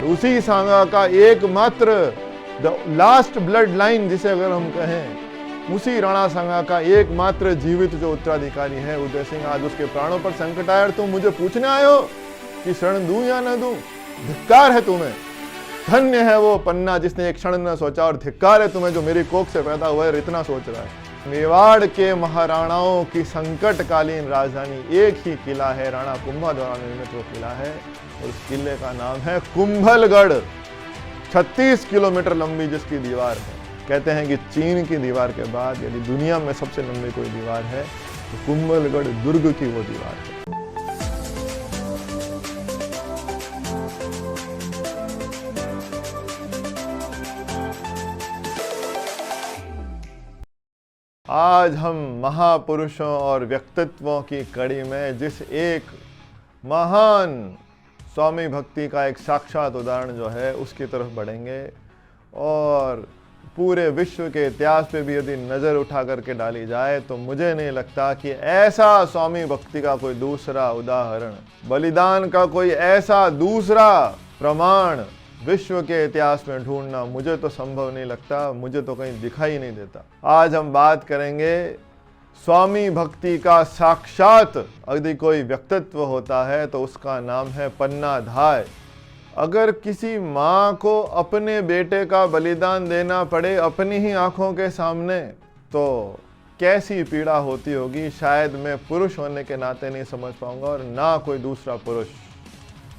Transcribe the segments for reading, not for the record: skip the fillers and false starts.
उसी सांगा का एकमात्र द लास्ट ब्लड लाइन जिसे अगर हम कहें, उसी राणा सांगा का एकमात्र जीवित जो उत्तराधिकारी है उदय सिंह, आज उसके प्राणों पर संकट आया और तुम मुझे पूछने आए हो कि शरण दूं या न दूं? धिक्कार है तुम्हें। धन्य है वो पन्ना जिसने एक क्षण न सोचा, और धिक्कार है तुम्हें जो मेरी कोख से पैदा हुआ है इतना सोच रहा है। मेवाड़ के महाराणाओं की संकटकालीन राजधानी एक ही किला है, राणा कुंभा द्वारा निर्मित वो किला है, और उस किले का नाम है कुंभलगढ़। 36 किलोमीटर लंबी जिसकी दीवार है। कहते हैं कि चीन की दीवार के बाद यदि दुनिया में सबसे लंबी कोई दीवार है तो कुंभलगढ़ दुर्ग की वो दीवार है। आज हम महापुरुषों और व्यक्तित्वों की कड़ी में जिस एक महान स्वामी भक्ति का एक साक्षात उदाहरण जो है उसकी तरफ बढ़ेंगे, और पूरे विश्व के इतिहास पे भी यदि नज़र उठा करके डाली जाए तो मुझे नहीं लगता कि ऐसा स्वामी भक्ति का कोई दूसरा उदाहरण, बलिदान का कोई ऐसा दूसरा प्रमाण विश्व के इतिहास में ढूंढना मुझे तो संभव नहीं लगता, मुझे तो कहीं दिखाई नहीं देता। आज हम बात करेंगे स्वामी भक्ति का साक्षात यदि कोई व्यक्तित्व होता है तो उसका नाम है पन्नाधाय। अगर किसी माँ को अपने बेटे का बलिदान देना पड़े अपनी ही आंखों के सामने तो कैसी पीड़ा होती होगी, शायद मैं पुरुष होने के नाते नहीं समझ पाऊंगा, और ना कोई दूसरा पुरुष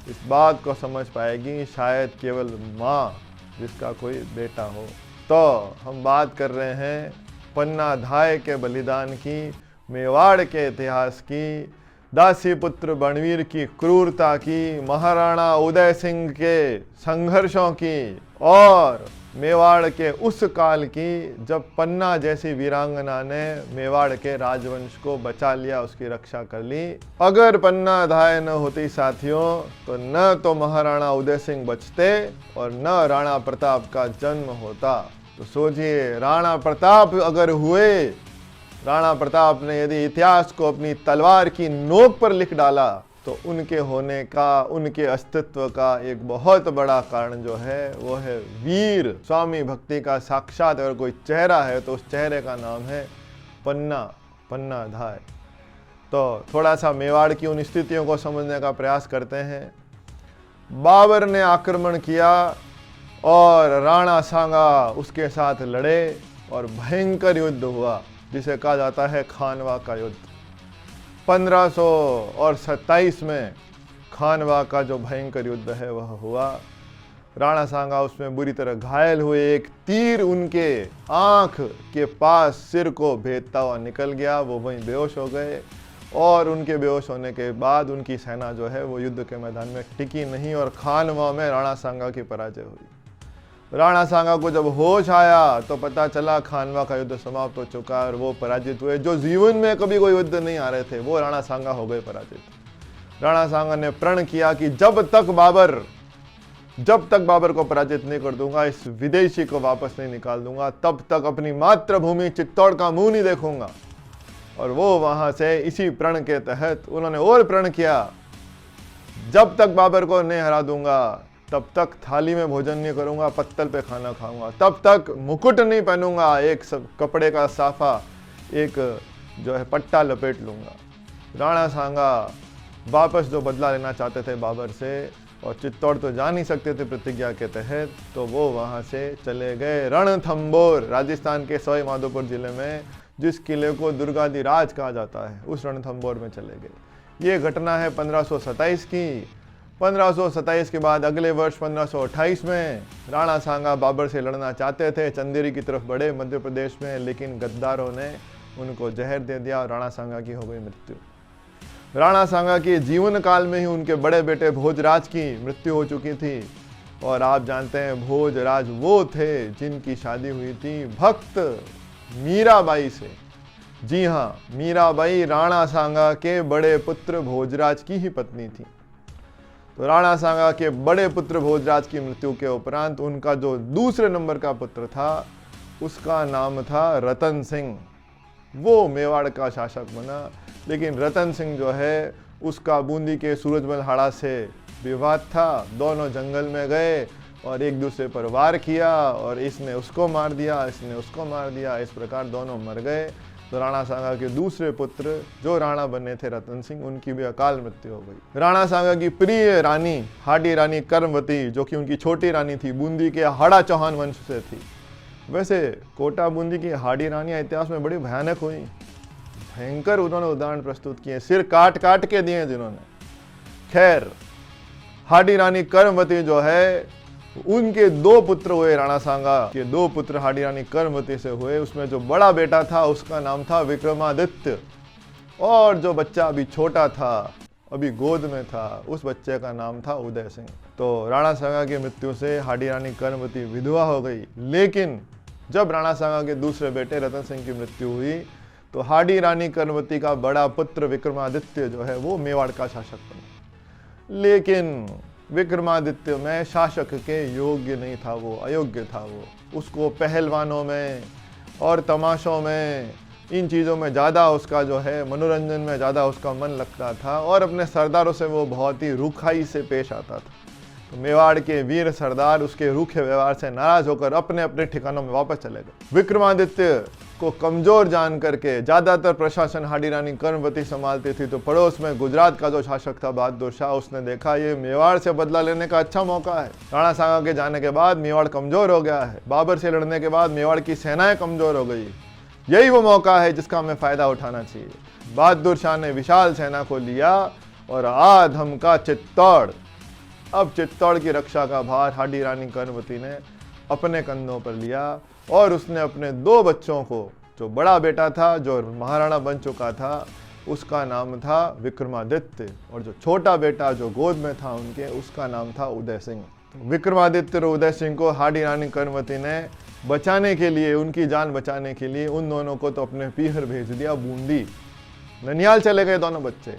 इस बात को समझ पाएगी, शायद केवल माँ जिसका कोई बेटा हो। तो हम बात कर रहे हैं पन्नाधाय के बलिदान की, मेवाड़ के इतिहास की, दासी पुत्र बणवीर की क्रूरता की, महाराणा उदय सिंह के संघर्षों की, और मेवाड़ के उस काल की जब पन्ना जैसी वीरांगना ने मेवाड़ के राजवंश को बचा लिया, उसकी रक्षा कर ली। अगर पन्नाधाय न होती साथियों तो न तो महाराणा उदय सिंह बचते और न राणा प्रताप का जन्म होता। तो सोचिए, राणा प्रताप अगर हुए, राणा प्रताप ने यदि इतिहास को अपनी तलवार की नोक पर लिख डाला तो उनके होने का, उनके अस्तित्व का एक बहुत बड़ा कारण जो है वो है वीर। स्वामी भक्ति का साक्षात अगर कोई चेहरा है तो उस चेहरे का नाम है पन्नाधाय। तो थोड़ा सा मेवाड़ की उन स्थितियों को समझने का प्रयास करते हैं। बाबर ने आक्रमण किया और राणा सांगा उसके साथ लड़े और भयंकर युद्ध हुआ जिसे कहा जाता है खानवा का युद्ध। 1527 में खानवा का जो भयंकर युद्ध है वह हुआ। राणा सांगा उसमें बुरी तरह घायल हुए, एक तीर उनके आंख के पास सिर को भेदता हुआ निकल गया, वो वहीं बेहोश हो गए, और उनके बेहोश होने के बाद उनकी सेना जो है वो युद्ध के मैदान में टिकी नहीं और खानवा में राणा सांगा की पराजय हुई। राणा सांगा को जब होश आया तो पता चला खानवा का युद्ध समाप्त हो चुका और वो पराजित हुए। जो जीवन में कभी कोई युद्ध नहीं आ रहे थे वो राणा सांगा हो गए पराजित। राणा सांगा ने प्रण किया कि जब तक बाबर को पराजित नहीं कर दूंगा, इस विदेशी को वापस नहीं निकाल दूंगा, तब तक अपनी मातृभूमि चित्तौड़ का मुंह नहीं देखूंगा। और वो वहां से इसी प्रण के तहत उन्होंने और प्रण किया, जब तक बाबर को नहीं हरा दूंगा तब तक थाली में भोजन नहीं करूंगा, पत्तल पे खाना खाऊंगा, तब तक मुकुट नहीं पहनूंगा, एक कपड़े का साफा, एक जो है पट्टा लपेट लूंगा। राणा सांगा वापस जो बदला लेना चाहते थे बाबर से, और चित्तौड़ तो जा नहीं सकते थे प्रतिज्ञा के तहत, तो वो वहां से चले गए रणथंबोर, राजस्थान के सवाई माधोपुर जिले में जिस किले को दुर्गाधिराज कहा जाता है, उस रणथंबोर में चले गए। ये घटना है 1527 की। 1527 के बाद अगले वर्ष 1528 में राणा सांगा बाबर से लड़ना चाहते थे, चंदेरी की तरफ बढ़े मध्य प्रदेश में, लेकिन गद्दारों ने उनको जहर दे दिया और राणा सांगा की हो गई मृत्यु। राणा सांगा के जीवन काल में ही उनके बड़े बेटे भोजराज की मृत्यु हो चुकी थी, और आप जानते हैं भोजराज वो थे जिनकी शादी हुई थी भक्त मीराबाई से। जी हाँ, मीराबाई राणा सांगा के बड़े पुत्र भोजराज की ही पत्नी थी। तो राणा सांगा के बड़े पुत्र भोजराज की मृत्यु के उपरांत उनका जो दूसरे नंबर का पुत्र था उसका नाम था रतन सिंह। वो मेवाड़ का शासक बना, लेकिन रतन सिंह जो है उसका बूंदी के सूरजमल हाड़ा से विवाद था, दोनों जंगल में गए और एक दूसरे पर वार किया और इसने उसको मार दिया, इसने उसको मार दिया, इस प्रकार दोनों मर गए। तो राणा सांगा के दूसरे पुत्र जो राणा बने थे रतन सिंह, उनकी भी अकाल मृत्यु हो गई। राणा सांगा की प्रिय रानी हाडी रानी कर्मवती, जो कि उनकी छोटी रानी थी, बूंदी के हाड़ा चौहान वंश से थी। वैसे कोटा बूंदी की हाडी रानियां इतिहास में बड़ी भयानक हुई, भयंकर उन्होंने उदाहरण प्रस्तुत किए, सिर काट काट के दिए जिन्होंने। खैर, हाडी रानी कर्मवती जो है, उनके 2 पुत्र हुए, राणा सांगा के 2 पुत्र हाडी रानी कर्मवती से हुए। उसमें जो बड़ा बेटा था उसका नाम था विक्रमादित्य, और जो बच्चा अभी छोटा था, अभी गोद में था, उस बच्चे का नाम था उदय सिंह। तो राणा सांगा की मृत्यु से हाडी रानी कर्मवती विधवा हो गई। लेकिन जब राणा सांगा के दूसरे बेटे रतन सिंह की मृत्यु हुई तो हाडी रानी कर्मवती का बड़ा पुत्र विक्रमादित्य जो है वो मेवाड़ का शासक बना। लेकिन विक्रमादित्य में शासक के योग्य नहीं था, वो अयोग्य था। वो उसको पहलवानों में और तमाशों में, इन चीज़ों में ज़्यादा उसका जो है, मनोरंजन में ज़्यादा उसका मन लगता था, और अपने सरदारों से वो बहुत ही रूखाई से पेश आता था। तो मेवाड़ के वीर सरदार उसके रूखे व्यवहार से नाराज होकर अपने अपने ठिकानों में वापस चले गए। विक्रमादित्य को कमजोर जान करके ज़्यादातर प्रशासन हाडी रानी कर्मवती संभालती थी। तो पड़ोस में गुजरात का जो शासक था बहादुर शाह, उसने देखा ये मेवाड़ से बदला लेने का अच्छा मौका है। राणा सांगा के जाने के बाद मेवाड़ कमजोर हो गया है, बाबर से लड़ने के बाद मेवाड़ की सेनाएं कमजोर हो गई, यही वो मौका है जिसका हमें फायदा उठाना चाहिए। बहादुर शाह ने विशाल सेना को लिया और आधम का चित्तौड़। अब चित्तौड़ की रक्षा का भार हाडी रानी कर्मवती ने अपने कंधों पर लिया, और उसने अपने 2 बच्चों को, जो बड़ा बेटा था जो महाराणा बन चुका था उसका नाम था विक्रमादित्य, और जो छोटा बेटा जो गोद में था उनके, उसका नाम था उदय सिंह। विक्रमादित्य और उदय सिंह को हाडी रानी कर्मवती ने बचाने के लिए, उनकी जान बचाने के लिए, उन दोनों को तो अपने पीहर भेज दिया बूंदी। ननिहाल चले गए दोनों बच्चे।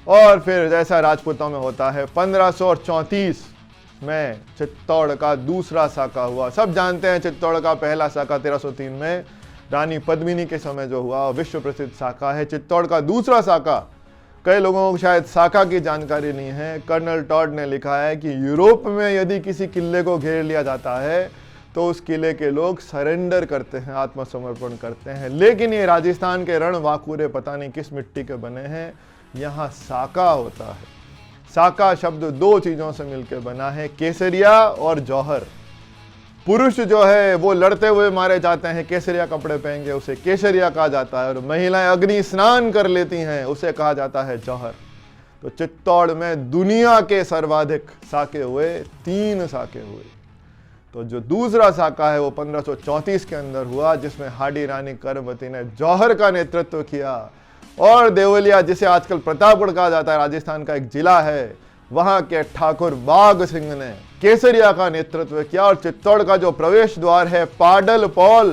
और फिर जैसा राजपूतों में होता है, 1534 में चित्तौड़ का दूसरा साका हुआ। सब जानते हैं चित्तौड़ का पहला साका 1303 में रानी पद्मिनी के समय जो हुआ, विश्व प्रसिद्ध साका है। चित्तौड़ का दूसरा साका, कई लोगों को शायद साका की जानकारी नहीं है। कर्नल टॉड ने लिखा है कि यूरोप में यदि किसी किले को घेर लिया जाता है तो उस किले के लोग सरेंडर करते हैं, आत्मसमर्पण करते हैं। लेकिन ये राजस्थान के रण वाकुरे पता नहीं किस मिट्टी के बने हैं, यहाँ साका होता है। साका शब्द 2 चीजों से मिलकर बना है, केसरिया और जौहर। पुरुष जो है वो लड़ते हुए मारे जाते हैं, केसरिया कपड़े पहन के, उसे केसरिया कहा जाता है। और महिलाएं अग्नि स्नान कर लेती हैं, उसे कहा जाता है जौहर। तो चित्तौड़ में दुनिया के सर्वाधिक साके हुए, 3 साके हुए। तो जो दूसरा साका है वो 1534 के अंदर हुआ, जिसमें हाडी रानी कर्मवती ने जौहर का नेतृत्व किया, और देवलिया, जिसे आजकल प्रतापगढ़ कहा जाता है, राजस्थान का एक जिला है, वहां के ठाकुर बाघ सिंह ने केसरिया का नेतृत्व किया। और चित्तौड़ का जो प्रवेश द्वार है पाडल पौल,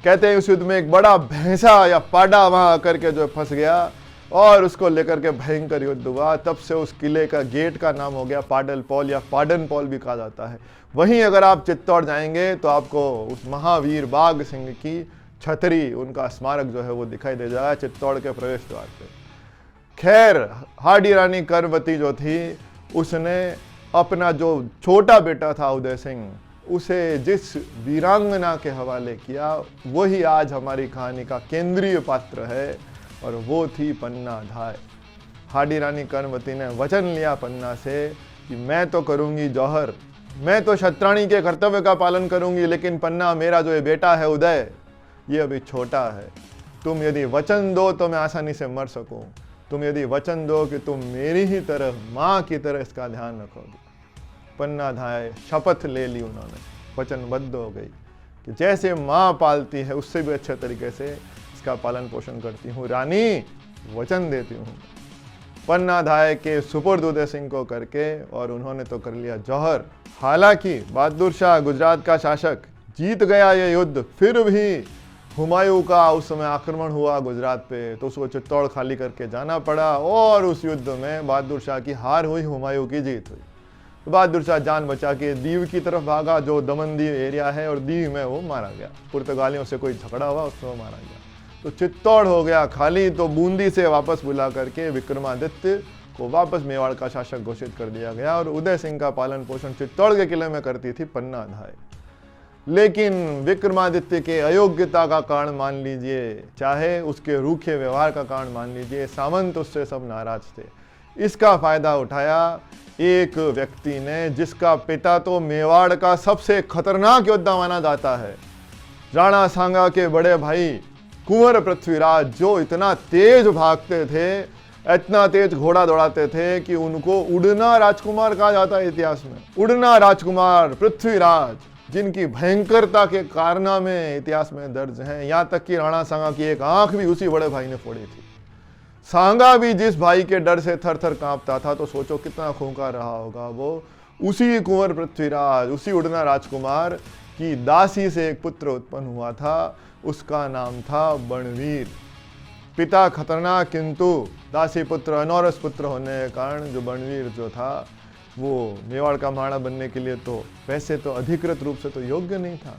कहते हैं उस युद्ध में एक बड़ा भैंसा या पाडा वहां आकर के जो फंस गया, और उसको लेकर के भयंकर युद्ध हुआ। तब से उस किले का गेट का नाम हो गया पाडल पौल, या पाडन पौल भी कहा जाता है। वहीं अगर आप चित्तौड़ जाएंगे तो आपको उस महावीर बाघ सिंह की छतरी, उनका स्मारक जो है वो दिखाई दे जाएगा चित्तौड़ के प्रवेश द्वार पे। खैर, हाडी रानी कर्मवती जो थी, उसने अपना जो छोटा बेटा था उदय सिंह, उसे जिस वीरांगना के हवाले किया, वही आज हमारी कहानी का केंद्रीय पात्र है, और वो थी पन्ना धाय। हाडी रानी कर्मवती ने वचन लिया पन्ना से कि मैं तो करूंगी जौहर, मैं तो क्षत्राणी के कर्तव्य का पालन करूंगी, लेकिन पन्ना, मेरा जो ये बेटा है उदय, ये अभी छोटा है। तुम यदि वचन दो तो मैं आसानी से मर सकूं, तुम यदि वचन दो कि तुम मेरी ही तरह, माँ की तरह इसका ध्यान रखोगे। पन्ना धाय शपथ ले ली उन्होंने, वचनबद्ध हो गई कि जैसे माँ पालती है उससे भी अच्छे तरीके से इसका पालन पोषण करती हूँ, रानी वचन देती हूँ। पन्ना धाय के सुपुर्द उदय सिंह को करके, और उन्होंने तो कर लिया जौहर। हालांकि बहादुर शाह गुजरात का शासक जीत गया ये युद्ध, फिर भी हुमायूं का उस समय आक्रमण हुआ गुजरात पे, तो उसको चित्तौड़ खाली करके जाना पड़ा, और उस युद्ध में बहादुर शाह की हार हुई, हुमायूं की जीत हुई। तो बहादुर शाह जान बचा के दीव की तरफ भागा, जो दमन दीव एरिया है, और दीव में वो मारा गया। पुर्तगालियों से कोई झगड़ा हुआ, उसमें वो मारा गया। तो चित्तौड़ हो गया खाली। तो बूंदी से वापस बुला करके विक्रमादित्य को वापस मेवाड़ का शासक घोषित कर दिया गया और उदय सिंह का पालन पोषण चित्तौड़ के किले में करती थी पन्ना धाय। लेकिन विक्रमादित्य के अयोग्यता का कारण मान लीजिए, चाहे उसके रूखे व्यवहार का कारण मान लीजिए, सामंत उससे सब नाराज थे। इसका फायदा उठाया एक व्यक्ति ने जिसका पिता तो मेवाड़ का सबसे खतरनाक योद्धा माना जाता है, राणा सांगा के बड़े भाई कुंवर पृथ्वीराज, जो इतना तेज भागते थे, इतना तेज घोड़ा दौड़ाते थे कि उनको उड़ना राजकुमार कहा जाता है इतिहास में। उड़ना राजकुमार पृथ्वीराज, जिनकी भयंकरता के कारनामे इतिहास में दर्ज हैं। यहाँ तक कि राणा सांगा की एक आंख भी उसी बड़े भाई ने फोड़ी थी। सांगा भी जिस भाई के डर से थर थर कांपता था, तो सोचो कितना खूंखार रहा होगा वो। उसी कुंवर पृथ्वीराज, उसी उड़ना राजकुमार की दासी से एक पुत्र उत्पन्न हुआ था, उसका नाम था बनवीर। पिता खतरनाक, किंतु दासी पुत्र अनौरस पुत्र होने के कारण जो बनवीर जो था वो मेवाड़ का महाराणा बनने के लिए तो वैसे तो अधिकृत रूप से तो योग्य नहीं था,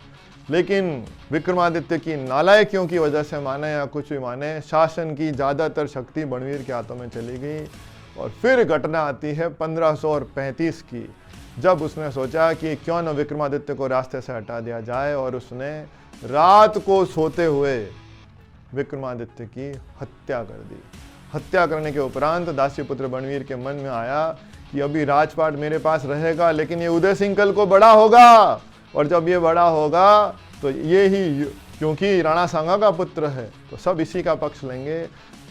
लेकिन विक्रमादित्य की नालायकियों की वजह से माने या कुछ भी माने, शासन की ज़्यादातर शक्ति बनवीर के हाथों में चली गई। और फिर घटना आती है 1535 की, जब उसने सोचा कि क्यों न विक्रमादित्य को रास्ते से हटा दिया जाए, और उसने रात को सोते हुए विक्रमादित्य की हत्या कर दी। हत्या करने के उपरांत दासी पुत्र बनवीर के मन में आया कि अभी राजपाट मेरे पास रहेगा, लेकिन ये उदय सिंह कल को बड़ा होगा, और जब ये बड़ा होगा तो ये ही, क्योंकि राणा सांगा का पुत्र है तो सब इसी का पक्ष लेंगे,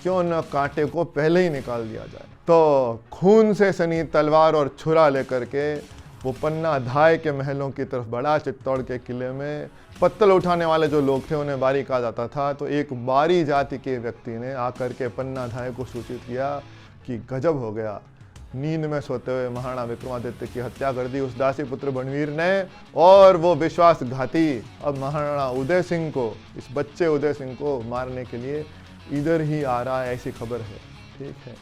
क्यों न कांटे को पहले ही निकाल दिया जाए। तो खून से सनी तलवार और छुरा लेकर के वो पन्ना धाय के महलों की तरफ बढ़ा। चित्तौड़ के किले में पत्तल उठाने वाले जो लोग थे उन्हें बारी कहा जाता था, तो एक बारी जाति के व्यक्ति ने आकर के पन्ना धाय को सूचित किया कि गजब हो गया, नींद में सोते हुए महाराणा विक्रमादित्य की हत्या कर दी उस दासी पुत्र बनवीर ने, और वो विश्वासघाती अब महाराणा उदय सिंह को, इस बच्चे उदय सिंह को मारने के लिए इधर ही आ रहा है, ऐसी खबर है। ठीक है,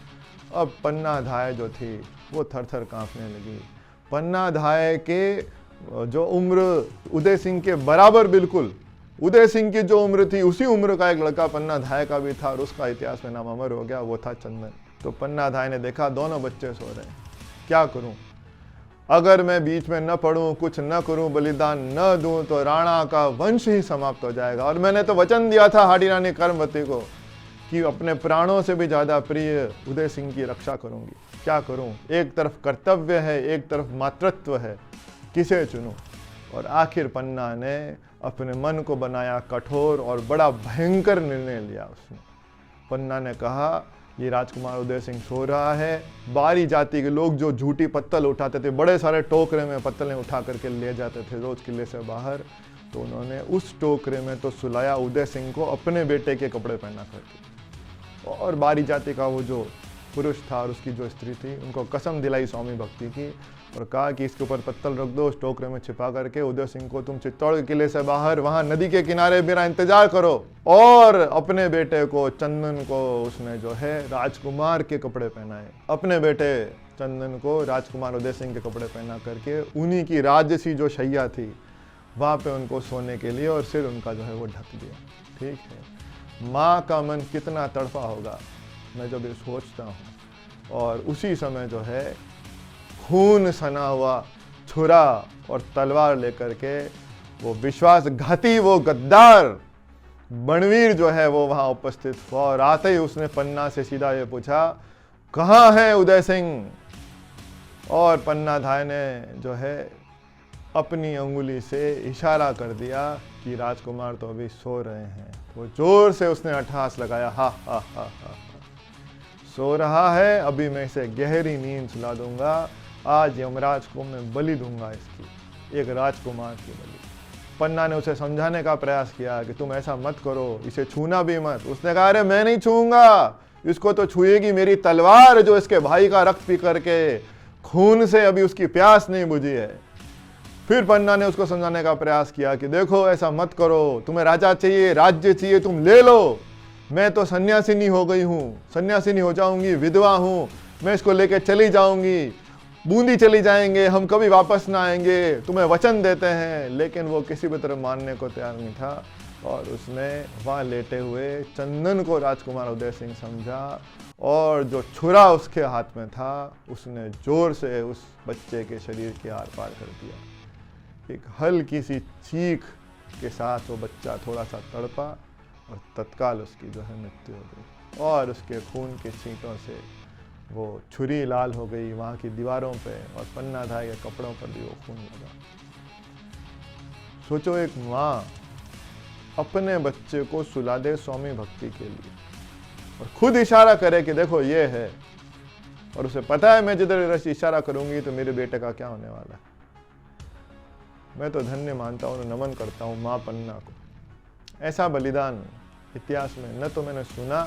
अब पन्ना धाय जो थी वो थर थर कांपने लगी। पन्ना धाय के जो उम्र उदय सिंह के बराबर, बिल्कुल उदय सिंह की जो उम्र थी उसी उम्र का एक लड़का पन्ना धाय का भी था, और उसका इतिहास में नाम अमर हो गया, वो था चंदन। तो पन्ना धाय ने देखा दोनों बच्चे सो रहे हैं, क्या करूं, अगर मैं बीच में न पढ़ूं, कुछ न करूं, बलिदान न दूं तो राणा का वंश ही समाप्त हो जाएगा, और मैंने तो वचन दिया था हाडी रानी कर्मवती को कि अपने प्राणों से भी ज्यादा प्रिय उदय सिंह की रक्षा करूंगी। क्या करूं, एक तरफ कर्तव्य है, एक तरफ मातृत्व है, किसे चुनूं। और आखिर पन्ना ने अपने मन को बनाया कठोर और बड़ा भयंकर निर्णय लिया। उसने पन्ना ने कहा ये राजकुमार उदय सिंह सो रहा है, बारी जाति के लोग जो झूठी पत्तल उठाते थे, बड़े सारे टोकरे में पत्तलें उठा करके ले जाते थे रोज किले से बाहर, तो उन्होंने उस टोकरे में तो सुलाया उदय सिंह को अपने बेटे के कपड़े पहना करके, और बारी जाति का वो जो पुरुष था और उसकी जो स्त्री थी उनको कसम दिलाई स्वामी भक्ति की, और कहा कि इसके ऊपर पत्तल रख दो, उस टोकरे में छिपा करके उदय सिंह को तुम चित्तौड़ के किले से बाहर वहां नदी के किनारे मेरा इंतजार करो। और अपने बेटे को चंदन को उसने जो है राजकुमार के कपड़े पहनाए, अपने बेटे चंदन को राजकुमार उदय सिंह के कपड़े पहना करके उन्हीं की राजसी जो शैया थी वहां पे उनको सोने के लिए, और सिर उनका जो है वो ढक दिया। ठीक है, माँ का मन कितना तड़पा होगा मैं जब ये सोचता हूँ। और उसी समय जो है खून सना हुआ छुरा और तलवार लेकर के वो विश्वासघाती, वो गद्दार बनवीर जो है वो वहां उपस्थित हुआ, और आते ही उसने पन्ना से सीधा ये पूछा, कहाँ है उदय सिंह। और पन्ना धाय ने जो है अपनी अंगुली से इशारा कर दिया कि राजकुमार तो अभी सो रहे हैं। वो जोर से उसने अट्टहास लगाया, हा हा हा हा, सो रहा है, अभी मैं इसे गहरी नींद सुला दूंगा, आज यमराज को मैं बलि दूंगा, इसकी एक राजकुमार की बलि। पन्ना ने उसे समझाने का प्रयास किया कि तुम ऐसा मत करो, इसे छूना भी मत। उसने कहा अरे मैं नहीं छूऊंगा, इसको तो छुएगी मेरी तलवार जो इसके भाई का रक्त पी करके खून से अभी उसकी प्यास नहीं बुझी है। फिर पन्ना ने उसको समझाने का प्रयास किया कि देखो ऐसा मत करो, तुम्हें राजा चाहिए, राज्य चाहिए, तुम ले लो, मैं तो सन्यासिनी हो गई हूँ, सन्यासिनी हो जाऊंगी, विधवा हूँ, मैं इसको लेके चली जाऊंगी, बूंदी चली जाएंगे, हम कभी वापस ना आएंगे, तुम्हें वचन देते हैं। लेकिन वो किसी भी तरह मानने को तैयार नहीं था। और उसने वहाँ लेटे हुए चंदन को राजकुमार उदय सिंह समझा और जो छुरा उसके हाथ में था उसने जोर से उस बच्चे के शरीर के आर पार कर दिया। एक हल्की सी चीख के साथ वो बच्चा थोड़ा सा तड़पा और तत्काल उसकी जो है मृत्यु हो गई और उसके खून के छींटों से वो छुरी लाल हो गई वहाँ की दीवारों पे और पन्नाधाय के कपड़ों पर भी वो खून लगा। सोचो, एक माँ अपने बच्चे को सुला दे स्वामी भक्ति के लिए और खुद इशारा करे कि देखो ये है, और उसे पता है मैं जिधर इशारा करूंगी तो मेरे बेटे का क्या होने वाला है। मैं तो धन्य मानता हूँ, नमन करता हूँ माँ पन्ना को। ऐसा बलिदान इतिहास में न तो मैंने सुना,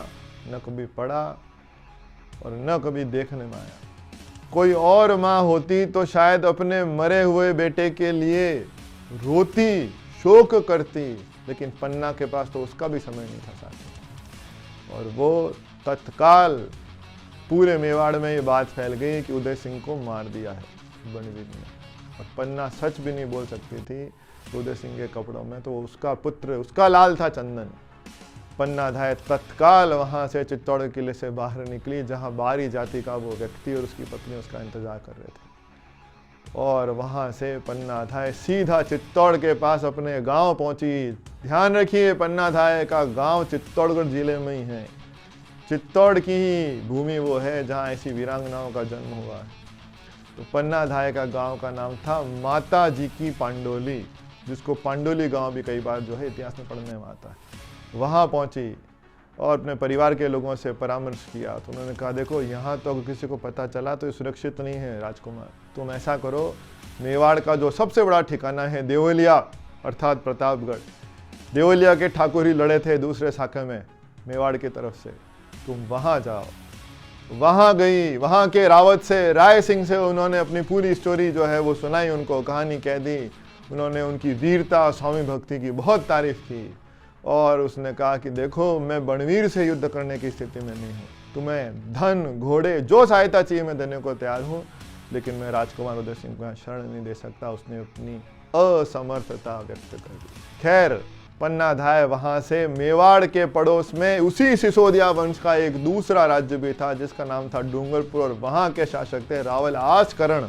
न कभी पढ़ा और न कभी देखने में आया। कोई और माँ होती तो शायद अपने मरे हुए बेटे के लिए रोती, शोक करती, लेकिन पन्ना के पास तो उसका भी समय नहीं था साथ। और वो तत्काल पूरे मेवाड़ में ये बात फैल गई कि उदय सिंह को मार दिया है बनवीर ने। और पन्ना सच भी नहीं बोल सकती थी उदय सिंह के कपड़ों में, तो उसका पुत्र, उसका लाल था चंदन। पन्नाधाय तत्काल वहां से चित्तौड़ किले से बाहर निकली, जहां बारी जाति का वो व्यक्ति और उसकी पत्नी उसका इंतजार कर रहे थे। और वहां से पन्नाधाय सीधा चित्तौड़ के पास अपने गांव पहुंची। ध्यान रखिए, पन्नाधाय का गांव चित्तौड़गढ़ जिले में ही है। चित्तौड़ की ही भूमि वो है जहां ऐसी वीरांगनाओं का जन्म हुआ है। तो पन्नाधाय का गांव का नाम था माता जी की पांडोली, जिसको पांडोली गांव भी कई बार जो है इतिहास में पढ़ने में आता है। वहाँ पहुँची और अपने परिवार के लोगों से परामर्श किया। तो उन्होंने कहा, देखो यहाँ तो अगर किसी को पता चला तो ये सुरक्षित नहीं है राजकुमार, तुम ऐसा करो, मेवाड़ का जो सबसे बड़ा ठिकाना है देवलिया अर्थात प्रतापगढ़, देवलिया के ठाकुर ही लड़े थे दूसरे शाखे में मेवाड़ की तरफ से, तुम वहाँ जाओ। वहाँ गई, वहाँ के रावत से, राय सिंह से उन्होंने अपनी पूरी स्टोरी जो है वो सुनाई, उनको कहानी कह दी। उन्होंने उनकी वीरता, स्वामी भक्ति की बहुत तारीफ की और उसने कहा कि देखो, मैं बनवीर से युद्ध करने की स्थिति में नहीं हूँ, तुम्हें धन, घोड़े, जो सहायता चाहिए मैं देने को तैयार हूँ, लेकिन मैं राजकुमार उदय सिंह को शरण नहीं दे सकता। उसने अपनी असमर्थता व्यक्त कर दी। खैर, पन्नाधाय वहां से मेवाड़ के पड़ोस में उसी सिसोदिया वंश का एक दूसरा राज्य भी था जिसका नाम था डूंगरपुर, और वहां के शासक थे रावल आचकरण।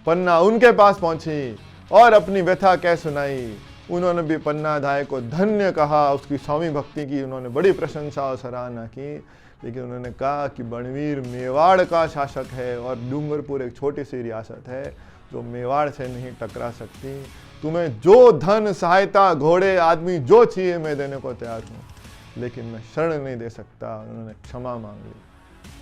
पन्ना उनके पास पहुंची और अपनी व्यथा कह सुनाई। उन्होंने भी पन्नाधाय को धन्य कहा, उसकी स्वामी भक्ति की उन्होंने बड़ी प्रशंसा और सराहना की, लेकिन उन्होंने कहा कि बनवीर मेवाड़ का शासक है और डूंगरपुर एक छोटी सी रियासत है जो मेवाड़ से नहीं टकरा सकती। तुम्हें जो धन, सहायता, घोड़े, आदमी जो चाहिए मैं देने को तैयार हूँ, लेकिन मैं शरण नहीं दे सकता। उन्होंने क्षमा मांग ली।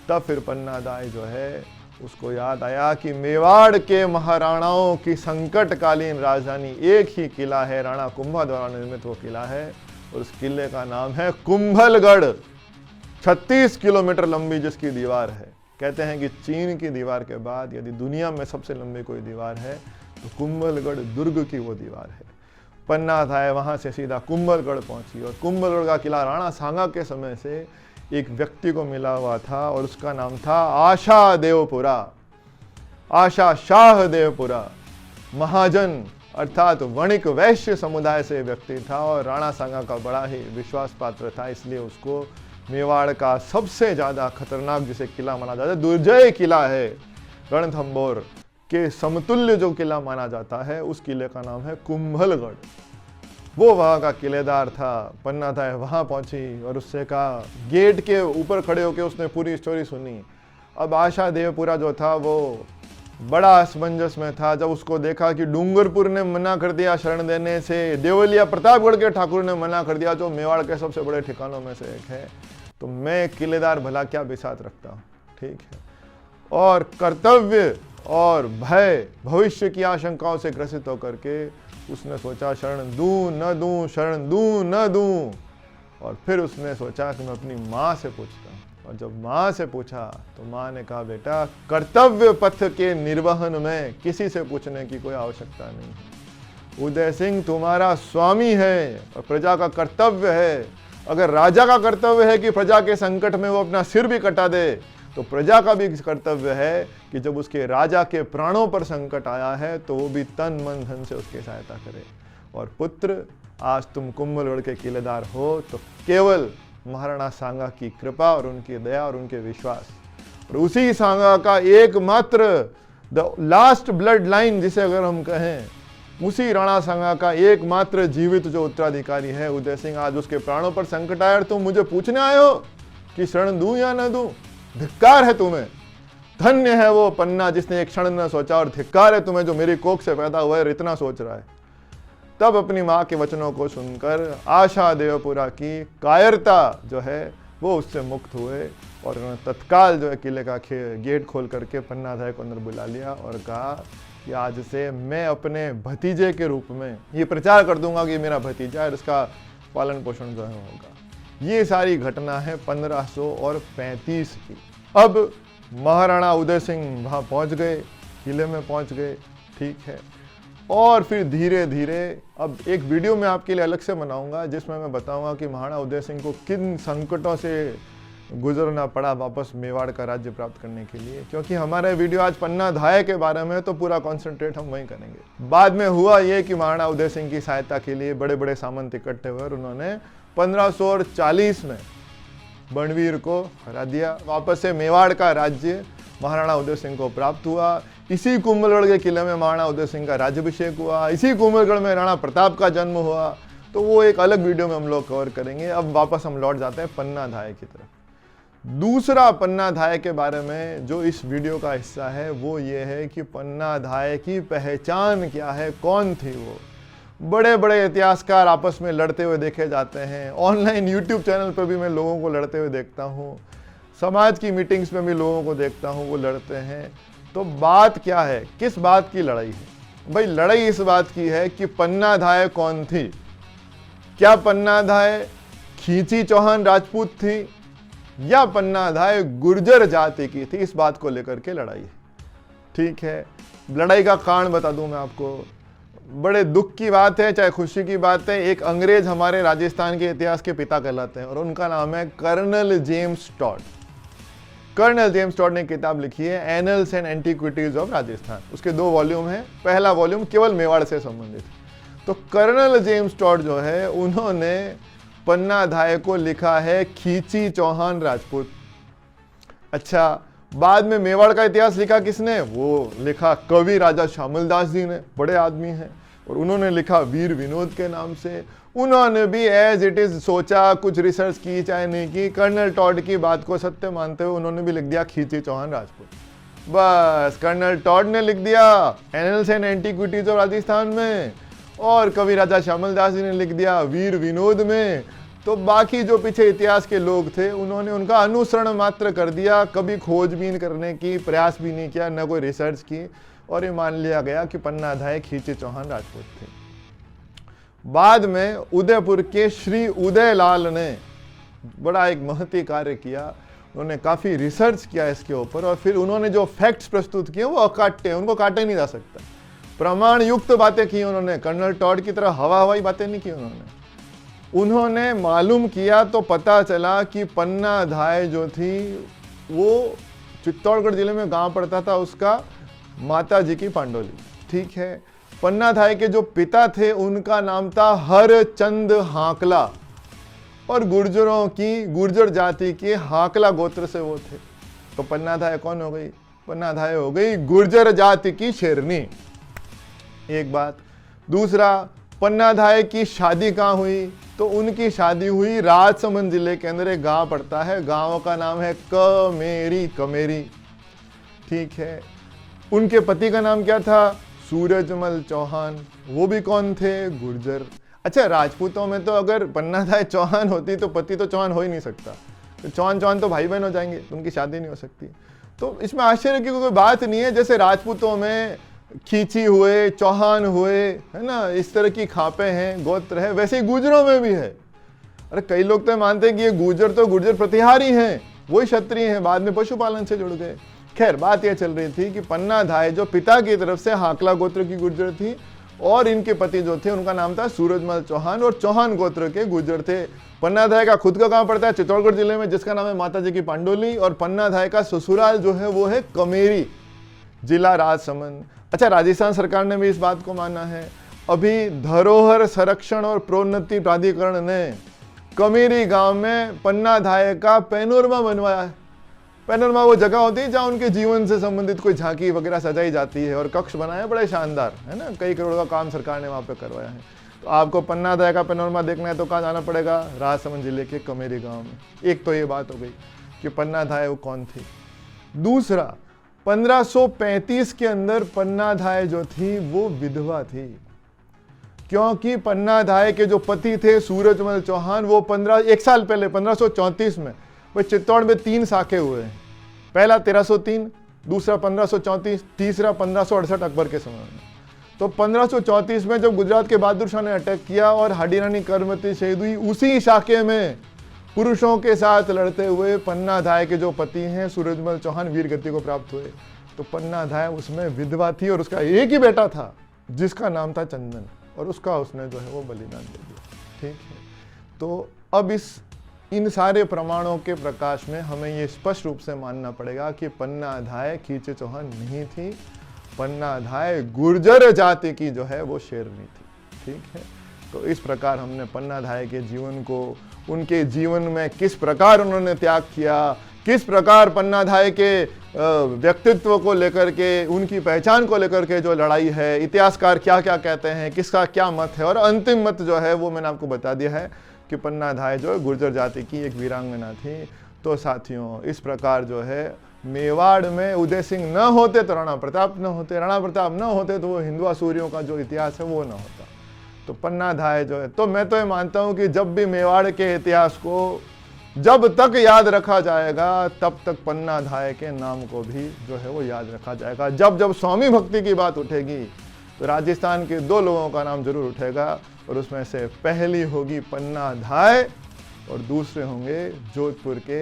तब फिर पन्नाधाय जो है उसको याद आया कि मेवाड़ के महाराणाओं की संकटकालीन राजधानी एक ही किला है, राणा कुंभा द्वारा निर्मित वो किला है, और उस किले का नाम है कुंभलगढ़। 36 किलोमीटर लंबी जिसकी दीवार है। कहते हैं कि चीन की दीवार के बाद यदि दुनिया में सबसे लंबी कोई दीवार है तो कुंभलगढ़ दुर्ग की वो दीवार है। पन्नाधाय वहां से सीधा कुंभलगढ़ पहुंची, और कुंभलगढ़ का किला राणा सांगा के समय से एक व्यक्ति को मिला हुआ था और उसका नाम था आशा देवपुरा, आशा शाह देवपुरा। महाजन अर्थात वणिक वैश्य समुदाय से व्यक्ति था और राणा सांगा का बड़ा ही विश्वास पात्र था, इसलिए उसको मेवाड़ का सबसे ज्यादा खतरनाक जिसे किला माना जाता है, दुर्जय किला है, रणथंबोर के समतुल्य जो किला माना जाता है, उस किले का नाम है कुंभलगढ़। वो वहाँ का किलेदार था। पन्नाधाय वहाँ पहुंची और उससे कहा, गेट के ऊपर खड़े होकर उसने पूरी स्टोरी सुनी। अब आशा देवपुरा जो था वो बड़ा असमंजस में था जब उसको देखा कि डूंगरपुर ने मना कर दिया शरण देने से, देवलिया प्रतापगढ़ के ठाकुर ने मना कर दिया जो मेवाड़ के सबसे बड़े ठिकानों में से एक है, तो मैं किलेदार भला क्या बिसात रखता हूँ। ठीक है, और कर्तव्य और भय, भविष्य की आशंकाओं से ग्रसित होकर के उसने सोचा शरण दूं न दूं, शरण दूं न दूं। और फिर उसने सोचा कि मैं अपनी माँ से पूछता हूँ, और जब माँ से पूछा तो माँ ने कहा, बेटा कर्तव्य पथ के निर्वहन में किसी से पूछने की कोई आवश्यकता नहीं है। उदय सिंह तुम्हारा स्वामी है और प्रजा का कर्तव्य है। अगर राजा का कर्तव्य है कि प्रजा के संकट में वो अपना सिर भी कटा दे, तो प्रजा का भी कर्तव्य है कि जब उसके राजा के प्राणों पर संकट आया है तो वो भी तन मन धन से उसकी सहायता करे। और पुत्र आज तुम कुंभलगढ़ के किलेदार हो तो केवल महाराणा सांगा की कृपा और उनकी दया और उनके विश्वास, और उसी सांगा का एकमात्र द लास्ट ब्लड लाइन जिसे अगर हम कहें, उसी राणा सांगा का एकमात्र जीवित जो उत्तराधिकारी है उदय सिंह, आज उसके प्राणों पर संकट आया और तुम मुझे पूछने आए हो कि शरण दूं या न दूं? धिक्कार है तुम्हें। धन्य है वो पन्ना जिसने एक क्षण न सोचा, और धिक्कार है तुम्हें जो मेरी कोख से पैदा हुआ है इतना सोच रहा है। तब अपनी माँ के वचनों को सुनकर आशा देवपुरा की कायरता जो है वो उससे मुक्त हुए, और उन्होंने तत्काल जो है किले का गेट खोल करके पन्नाधाय को अंदर बुला लिया और कहा कि आज से मैं अपने भतीजे के रूप में ये प्रचार कर दूंगा कि मेरा भतीजा है, इसका पालन पोषण जो है होगा। ये सारी घटना है 1535 की। अब महाराणा उदय सिंह वहाँ पहुँच गए, किले में पहुँच गए, ठीक है। और फिर धीरे धीरे अब एक वीडियो मैं आपके लिए अलग से बनाऊंगा जिसमें मैं बताऊंगा कि महाराणा उदय सिंह को किन संकटों से गुजरना पड़ा वापस मेवाड़ का राज्य प्राप्त करने के लिए, क्योंकि हमारा वीडियो आज पन्नाधाय के बारे में तो पूरा कॉन्सेंट्रेट हम वहीं करेंगे। बाद में हुआ ये कि महाराणा उदय सिंह की सहायता के लिए बड़े बड़े सामंत इकट्ठे हुए और उन्होंने 1540 में बणवीर को हरा दिया। वापस से मेवाड़ का राज्य महाराणा उदय सिंह को प्राप्त हुआ। इसी कुंभलगढ़ के किले में महाराणा उदय सिंह का राज्याभिषेक हुआ, इसी कुंभलगढ़ में राणा प्रताप का जन्म हुआ। तो वो एक अलग वीडियो में हम लोग कवर करेंगे। अब वापस हम लौट जाते हैं पन्नाधाय की तरफ। दूसरा पन्नाधाय के बारे में जो इस वीडियो का हिस्सा है वो ये है कि पन्नाधाय की पहचान क्या है, कौन थी वो। बड़े बड़े इतिहासकार आपस में लड़ते हुए देखे जाते हैं, ऑनलाइन यूट्यूब चैनल पर भी मैं लोगों को लड़ते हुए देखता हूँ, समाज की मीटिंग्स में भी लोगों को देखता हूँ वो लड़ते हैं। तो बात क्या है, किस बात की लड़ाई है? भाई लड़ाई इस बात की है कि पन्नाधाय कौन थी। क्या पन्नाधाय खींची चौहान राजपूत थी या पन्नाधाय गुर्जर जाति की थी? इस बात को लेकर के लड़ाई है, ठीक है। लड़ाई का कारण बता दूं मैं आपको, बड़े दुख की बात है चाहे खुशी की बात है, एक अंग्रेज हमारे राजस्थान के इतिहास के पिता कहलाते हैं और उनका नाम है colonel James Tod. Colonel James Tod ने किताब लिखी है annals and antiquities of Rajasthan. उसके 2 वॉल्यूम हैं, पहला वॉल्यूम केवल मेवाड़ से संबंधित। तो कर्नल जेम्स टॉड जो है उन्होंने पन्नाधाय को लिखा है खींची चौहान राजपूत। अच्छा, बाद में मेवाड़ का इतिहास लिखा किसने? वो लिखा कवि राजा श्यामल दास जी ने, बड़े आदमी हैं, और उन्होंने लिखा वीर विनोद के नाम से। उन्होंने भी एज इट इज सोचा, कुछ रिसर्च की चाहे नहीं की, कर्नल टॉड की बात को सत्य मानते हुए उन्होंने भी लिख दिया खींची चौहान राजपूत। बस कर्नल टॉड ने लिख दिया annuls and antiquities of Rajasthan में, और कवि राजा श्यामल दास जी ने लिख दिया वीर विनोद में। तो बाकी जो पीछे इतिहास के लोग थे उन्होंने उनका अनुसरण मात्र कर दिया, कभी खोजबीन करने की प्रयास भी नहीं किया, न कोई रिसर्च की, और ये मान लिया गया कि पन्नाधाय खींची चौहान राजपूत थे। बाद में उदयपुर के श्री उदयलाल ने बड़ा एक महती कार्य किया, उन्होंने काफ़ी रिसर्च किया इसके ऊपर, और फिर उन्होंने जो फैक्ट्स प्रस्तुत किए वो अकाट्य, उनको काटा ही नहीं जा सकता, प्रमाण युक्त बातें की उन्होंने। कर्नल टॉड की तरह हवाई बातें नहीं की उन्होंने मालूम किया तो पता चला कि पन्नाधाय जो थी वो चित्तौड़गढ़ जिले में गांव पड़ता था उसका माता जी की पांडोली, ठीक है। पन्नाधाय के जो पिता थे उनका नाम था हरचंद हाकला, और गुर्जरों की, गुर्जर जाति के हाकला गोत्र से वो थे। तो पन्नाधाय कौन हो गई? पन्नाधाय हो गई गुर्जर जाति की शेरनी, एक बात। दूसरा, पन्नाधाय की शादी कहाँ हुई? तो उनकी शादी हुई राजसमंद जिले के अंदर एक गांव पड़ता है, गांव का नाम है कमेरी, ठीक है। उनके पति का नाम क्या था? सूरजमल चौहान। वो भी कौन थे? गुर्जर। अच्छा, राजपूतों में तो अगर पन्नाधाय चौहान होती तो पति तो चौहान हो ही नहीं सकता, तो चौहान तो भाई बहन हो जाएंगे, तो उनकी शादी नहीं हो सकती। तो इसमें आश्चर्य की कोई बात नहीं है। जैसे राजपूतों में खींची हुए, चौहान हुए, है ना, इस तरह की खापे हैं, गोत्र है, वैसे ही गुर्जरों में भी है। अरे कई लोग तो मानते हैं कि ये गुर्जर तो गुर्जर प्रतिहारी हैं, वही क्षत्रिय हैं, बाद में पशुपालन से जुड़ गए। खैर, बात यह चल रही थी कि पन्नाधाय जो पिता की तरफ से हाकला गोत्र की गुर्जर थी, और इनके पति जो थे उनका नाम था सूरजमल चौहान, और चौहान गोत्र के गुर्जर थे। पन्नाधाय का खुद का गांव पड़ता है चित्तौड़गढ़ जिले में जिसका नाम है माता जी की पांडोली, और पन्नाधाय का ससुराल जो है वो है कमेरी, जिला राजसमंद। अच्छा, राजस्थान सरकार ने भी इस बात को माना है। अभी धरोहर संरक्षण और प्रोन्नति प्राधिकरण ने कमेरी गांव में पन्ना धाय का पैनोरमा बनवाया है। पैनोरमा वो जगह होती है जहाँ उनके जीवन से संबंधित कोई झांकी वगैरह सजाई जाती है, और कक्ष बनाए हैं बड़े शानदार, है ना। कई करोड़ का काम सरकार ने वहाँ पे करवाया है। तो आपको पन्ना धाय का पैनोरमा देखना है तो कहाँ जाना पड़ेगा? राजसमंद जिले के कमेरी गाँव में। एक तो ये बात हो गई कि पन्ना धाय वो कौन थी। दूसरा, 1535 के अंदर पन्ना धाय जो थी वो विधवा थी, क्योंकि पन्ना धाय के जो पति थे सूरजमल चौहान, वो 1 साल पहले 1534 में वो चित्तौड़ में 3 साखे हुए हैं। पहला 1303, दूसरा 1534, तीसरा 1568 अकबर के समय में। तो 1534 में जब गुजरात के बहादुर शाह ने अटैक किया और हाडी रानी करमती शहीद हुई, उसी शाखे में पुरुषों के साथ लड़ते हुए पन्ना धाय के जो पति हैं सूरजमल चौहान वीर गति को प्राप्त हुए। तो पन्ना धाय उसमें विधवा थी और उसका एक ही बेटा था जिसका नाम था चंदन, और उसका उसने जो है वो बलिदान दे दिया। ठीक है, तो अब इन सारे प्रमाणों के प्रकाश में हमें ये स्पष्ट रूप से मानना पड़ेगा कि पन्ना धाय खींचे चौहान नहीं थी, पन्ना धाय गुर्जर जाति की जो है वो शेरनी थी। ठीक है, तो इस प्रकार हमने पन्ना धाय के जीवन को, उनके जीवन में किस प्रकार उन्होंने त्याग किया, किस प्रकार पन्ना धाय के व्यक्तित्व को लेकर के, उनकी पहचान को लेकर के जो लड़ाई है, इतिहासकार क्या क्या कहते हैं, किसका क्या मत है, और अंतिम मत जो है वो मैंने आपको बता दिया है कि पन्ना धाय जो है गुर्जर जाति की एक वीरांगना थी। तो साथियों, इस प्रकार जो है मेवाड़ में उदय सिंह न होते तो राणा प्रताप न होते, राणा प्रताप न होते तो वो हिंदुआ सूर्यों का जो इतिहास है वो न होता। तो पन्ना धाय जो है, तो मैं तो ये मानता हूँ कि जब भी मेवाड़ के इतिहास को जब तक याद रखा जाएगा तब तक पन्ना धाय के नाम को भी जो है वो याद रखा जाएगा। जब जब स्वामी भक्ति की बात उठेगी तो राजस्थान के 2 लोगों का नाम जरूर उठेगा, और उसमें से पहली होगी पन्ना धाय और दूसरे होंगे जोधपुर के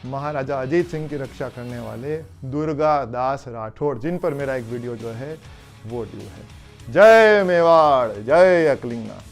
महाराजा अजीत सिंह की रक्षा करने वाले दुर्गा दास राठौड़, जिन पर मेरा एक वीडियो जो है वो ड्यू है। जय मेवाड़, जय अकलिंगा।